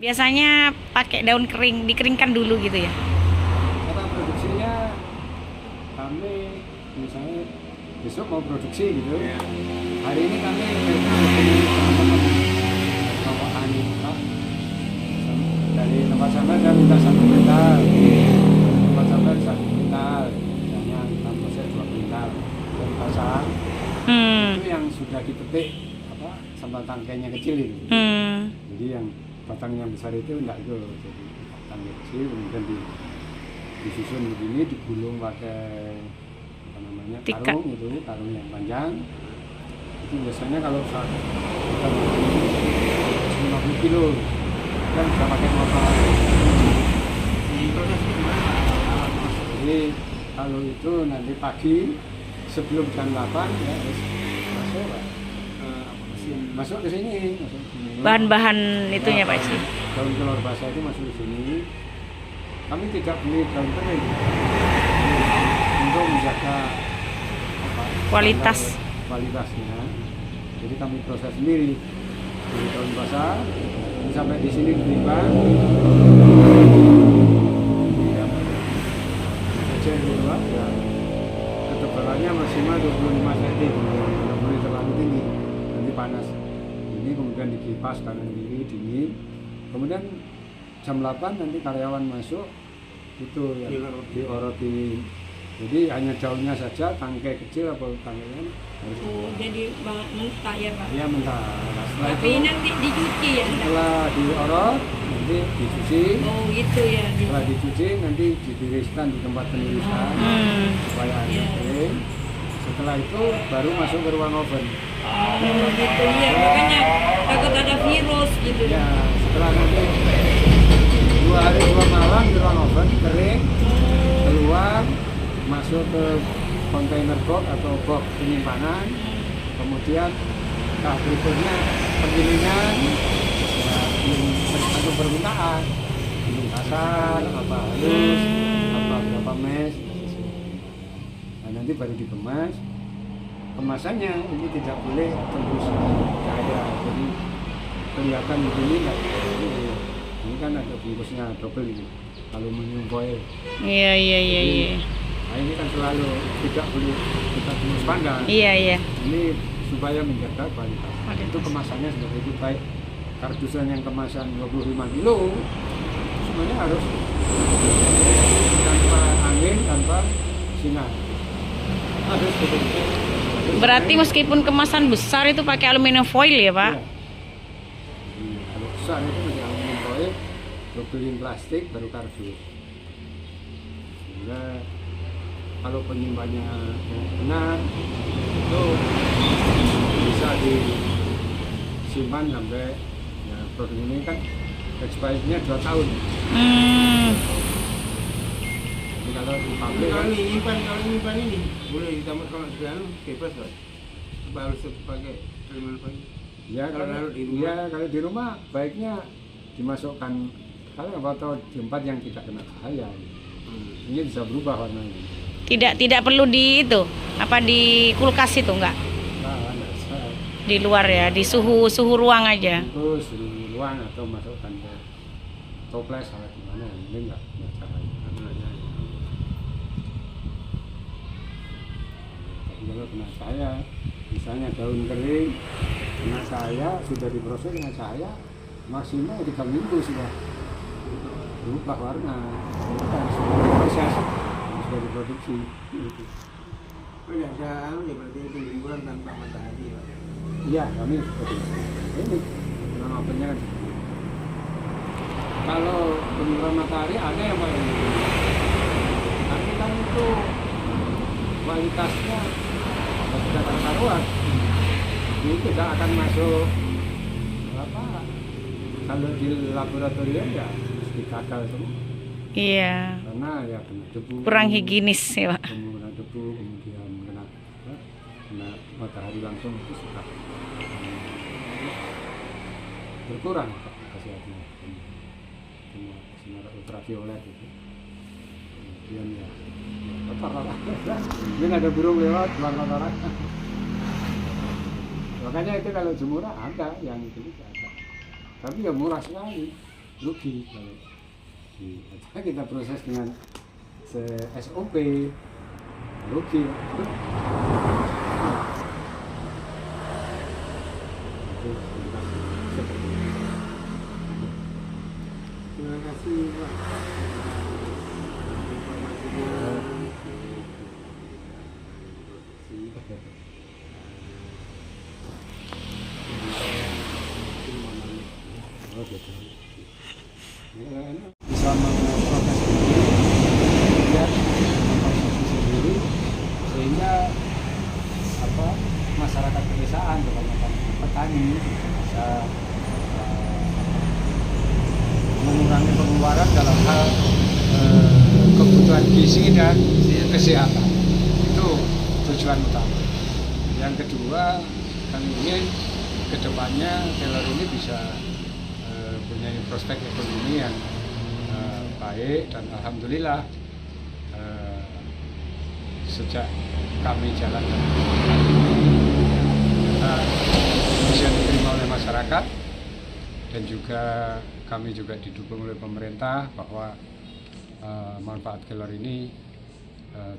Biasanya pakai daun kering, dikeringkan dulu gitu ya. Cara produksinya kami misalnya besok mau produksi gitu. Hari ini kami kelompok tani Pak. Dari tempat sampah saya minta 1 kuintal, tempat sampah 1 kuintal, misalnya kita proses 2 kuintal, dari pasang. Itu yang sudah dipetik sampah tangkainya kecil itu. Jadi yang batang yang besar itu enggak itu, jadi batangnya kecil kemudian disusun begini, digulung pakai apa namanya karung itu, karung yang panjang. Itu biasanya kalau kita 50 kilo kan bisa pakai motor. Jadi kalau itu nanti pagi sebelum jam 8 ya masuk Pak. Masuk ke sini, Bahan-bahan itunya Pak Ci. Daun telur basah itu masuk ke sini. Kami tidak beli daun kering untuk menjaga kualitasnya. Jadi kami proses sendiri. Dari daun basah ini sampai di sini ditimbang. Kecil gitu Pak. Ya. Ketebalannya maksimal 25 cm. Tidak boleh terlalu tinggi. Nanti panas. Ini kemudian dikipas kanan kiri dingin. Kemudian jam 8 nanti karyawan masuk itu yang diorotin. Jadi hanya daunnya saja, tangkai kecil atau tangkainya harus jadi mentah ya Pak? Iya mentah. Nah, setelah Tapi itu, nanti dicuci ya? setelah diorot nanti dicuci. Oh gitu ya? Setelah dicuci nanti ditiriskan di tempat penirisan supaya agak kering. Setelah itu baru masuk ke ruang oven. Oh gitu ya, makanya takut ada virus gitu. Ya setelah nanti 2 hari 2 malam di ruang oven kering, keluar masuk ke kontainer box atau box penyimpanan, kemudian tahap berikutnya penggilingan tergantung permintaan, giling kasar, apa halus, apa berapa mes. Nah nanti baru dikemas. Kemasannya ini tidak boleh tembus cahaya, jadi kelihatan begini nggak. Ini kan ada bungkusnya double ini, aluminium foil. Iya. Nah ini kan selalu tidak boleh kita tembus pandang. Iya. Ini supaya menjaga kualitas. Itu kemasannya seperti itu, baik kartusan yang kemasan 25 kilo semuanya harus tanpa angin, tanpa sinar. Harus betul-betul. Berarti meskipun kemasan besar itu pakai aluminium foil ya Pak? Iya. Kalau besar itu masih aluminium foil, double plastik baru kardus. Sehingga kalau penyimpannya benar itu bisa disimpan sampai ya, produk ini kan expirednya 2 tahun. Jadi kalau di pabrik kan kalau nyimpan ini boleh ditambah kalau sekarang bebas Pak. Apa harus pakai terminal Pak? ya kalau di rumah baiknya dimasukkan kalau atau di tempat yang tidak kena cahaya. Ini bisa berubah warnanya. Tidak perlu di itu, apa di kulkas itu enggak? Di luar ya, di suhu ruang aja. Terus di ruang atau masukkan ke toples atau gimana, ini enggak cahaya. Tapi kalau kena cahaya, misalnya daun kering kena cahaya, sudah diproses dengan cahaya maksimal 3 minggu sudah berubah warna. Harus diproses, sudah diproduksi. Gitu. Oh ya, ya berarti itu liburan tanpa matahari Pak. Iya, kami seperti itu. Ini nama opennya kan. Kalau penurunan matahari ada yang pakai ini. Tapi kan itu kualitasnya tidak karuan. Ini tidak akan masuk apa? Kalau di laboratorium ya mesti gagal semua. Iya. Karena ya kena debu. Kurang higienis ya Pak. Kena debu, kemudian kena matahari langsung itu sudah berkurang khasiatnya, kena sinar ultraviolet itu. Kemudian ya kotor lah. Mungkin ada burung lewat buang kotoran. Makanya itu kalau jemuran ada yang itu ada, tapi ya murah sekali. rugi kalau kita proses dengan SOP rugi. Terima kasih Pak. Oh gitu. Bisa memproses sendiri, kemudian mengkonsumsi sendiri, sehingga masyarakat pedesaan, kebanyakan petani bisa mengurangi pengeluaran dalam hal kebutuhan gizi dan kesehatan. Itu tujuan utama. Yang kedua, kami ingin kedepannya Keller ini bisa punya prospek ekonomi yang baik, dan alhamdulillah sejak kami jalankan bisa diterima oleh masyarakat, dan juga kami juga didukung oleh pemerintah bahwa manfaat Keller ini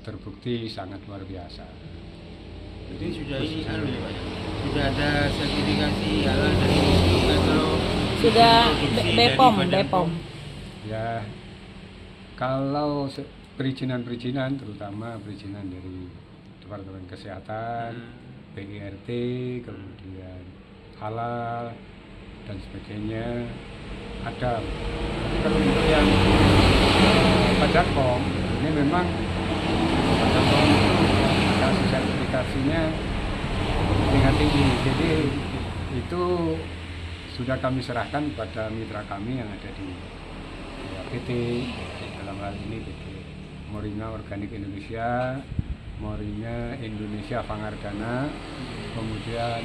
terbukti sangat luar biasa. Jadi sudah ini ya Pak, sudah ada sertifikasi halal dari kalau Sudah produksi BPOM, dari Badan BPOM. Ya, kalau perizinan terutama perizinan dari Departemen Kesehatan, PIRT, kemudian halal dan sebagainya ada. Kalau untuk yang Badan POM ini memang Badan POM kasih sertifikasinya tingkat tinggi, jadi itu sudah kami serahkan kepada mitra kami yang ada di PT, dalam hal ini PT Moringa Organik Indonesia, Moringa Indonesia Fangardana, kemudian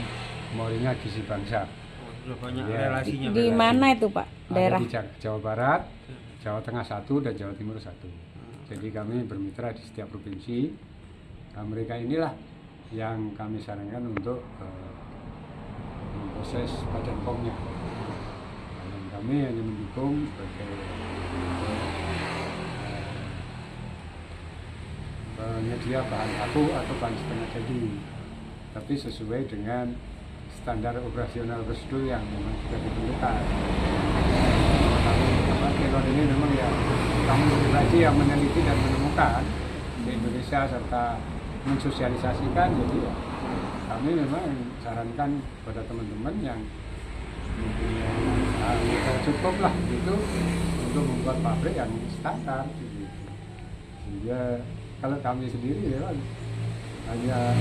Moringa Gizi Bangsa. sudah banyak Ya. relasinya. Di mana itu Pak? Daerah? Ada di Jawa Barat, Jawa Tengah 1, dan Jawa Timur 1. Jadi kami bermitra di setiap provinsi. Nah, mereka inilah yang kami sarankan untuk memproses Badan POM-nya. Dan kami hanya mendukung sebagai penyedia bahan baku atau bahan setengah jadi, tapi sesuai dengan standar operasional prosedur yang memang sudah ditentukan. Keller ini memang ya kami pribadi yang meneliti dan menemukan di Indonesia serta mensosialisasikan, jadi ya kami memang sarankan kepada teman-teman yang cukup lah gitu untuk membuat pabrik yang standar gitu. Sehingga kalau kami sendiri ya hanya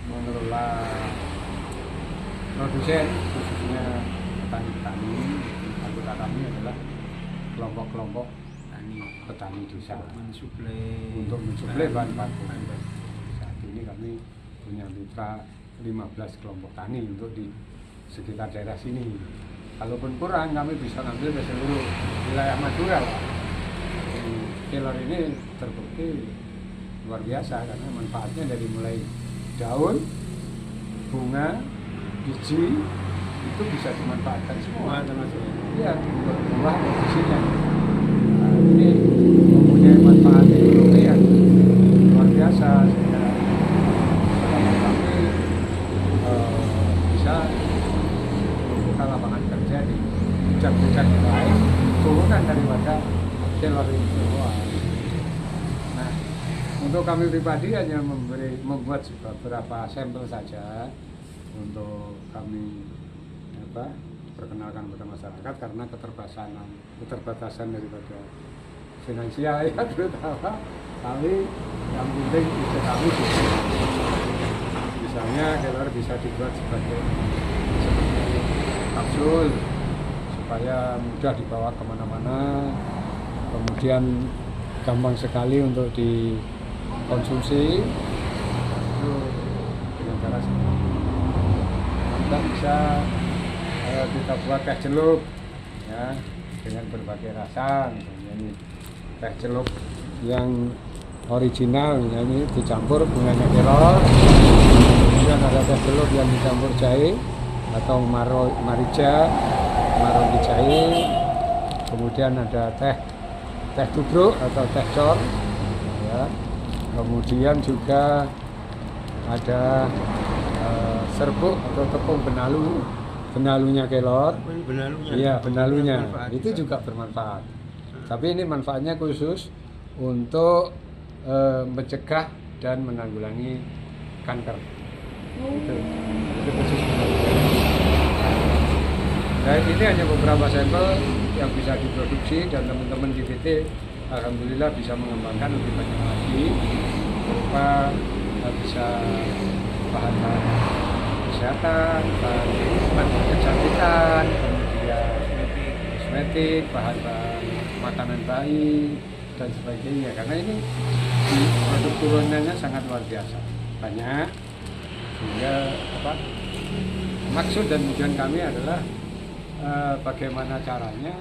mengelola produsen, khususnya petani-petani. Anggota kami adalah kelompok-kelompok petani desa untuk mensuplai bahan baku. Saat ini kami punya mitra 15 kelompok tani untuk di sekitar daerah sini. Kalaupun kurang, kami bisa ngambil ke seluruh wilayah Madura. Keller ini terbukti luar biasa karena manfaatnya dari mulai daun, bunga, biji itu bisa dimanfaatkan semua. Iya, buah dan bijinya. Nah, ini mempunyai manfaat ekonomi yang luar biasa. Sehingga kami bisa membuka lapangan kerja di bidang-bidang yang lain, turunan daripada Keller ini semua. Nah, untuk kami pribadi hanya membuat beberapa sampel saja untuk kami perkenalkan kepada masyarakat, karena keterbatasan daripada finansial ya, terutama kami yang penting bisa kami misalnya Keller bisa dibuat seperti kapsul supaya mudah dibawa kemana-mana, kemudian gampang sekali untuk dikonsumsi. Itu dengan cara seperti kita bisa kita buat teh celup ya dengan berbagai rasa. Misalnya ini teh celup yang original, ini dicampur bunganya Keller, kemudian ada teh celup yang dicampur jahe, atau marica, maroni jahe, kemudian ada teh tubruk atau teh cor, ya. Kemudian juga ada serbuk atau tepung benalunya kelor. Benalunya. Iya, benalunya. Bermanfaat Itu juga bermanfaat. Tapi ini manfaatnya khusus untuk mencegah dan menanggulangi kanker. Itu khusus. Nah, ini hanya beberapa sampel yang bisa diproduksi dan teman-teman di PT alhamdulillah bisa mengembangkan lebih banyak lagi berupa bisa bahan-bahan kesehatan, bahan kecantikan, kemudian kosmetik, bahan-bahan makanan bayi dan sebagainya. Karena ini produk turunannya sangat luar biasa, banyak. Sehingga maksud dan tujuan kami adalah bagaimana caranya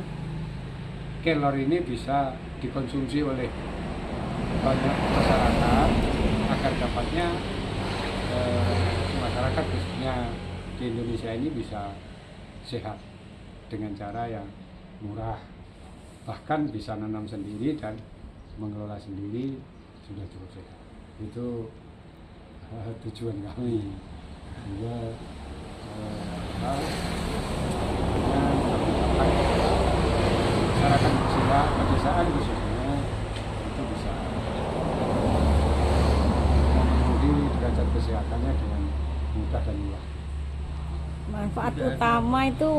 kelor ini bisa dikonsumsi oleh banyak masyarakat agar dapatnya masyarakat khususnya di Indonesia ini bisa sehat dengan cara yang murah, bahkan bisa nanam sendiri dan mengelola sendiri sudah cukup sehat. Itu tujuan kami. Sehingga masyarakat usia pedesaan khususnya itu bisa memenuhi derajat kesehatannya dengan mudah dan murah. Manfaat utama itu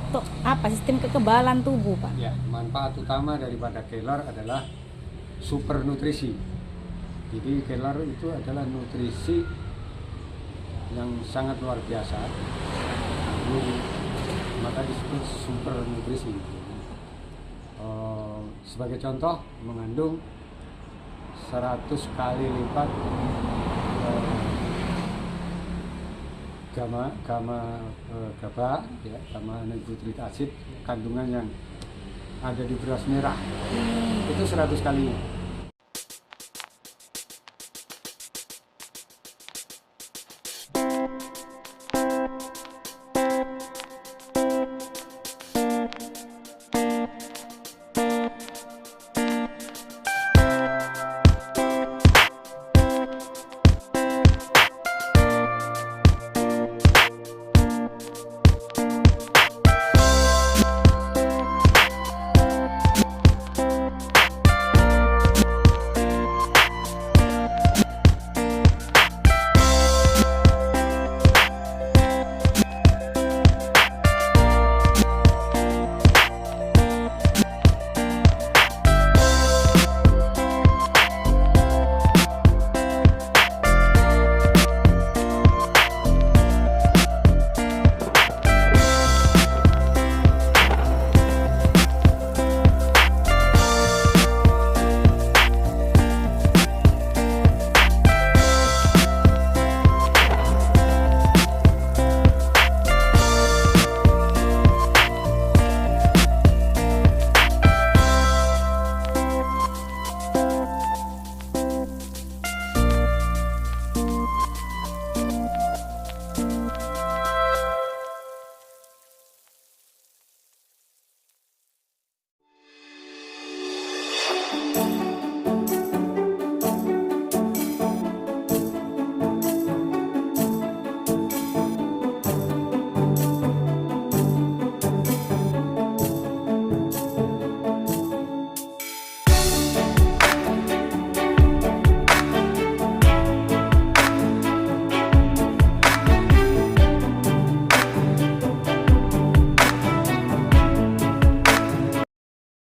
untuk apa? Sistem kekebalan tubuh, Pak. Ya, manfaat utama daripada kelor adalah super nutrisi. Jadi kelor itu adalah nutrisi yang sangat luar biasa. Maka disebut super nutrisi. Sebagai contoh, mengandung 100 kali lipat GABA, ya, gamma aminobutyric acid kandungan yang ada di beras merah. Itu 100 kalinya.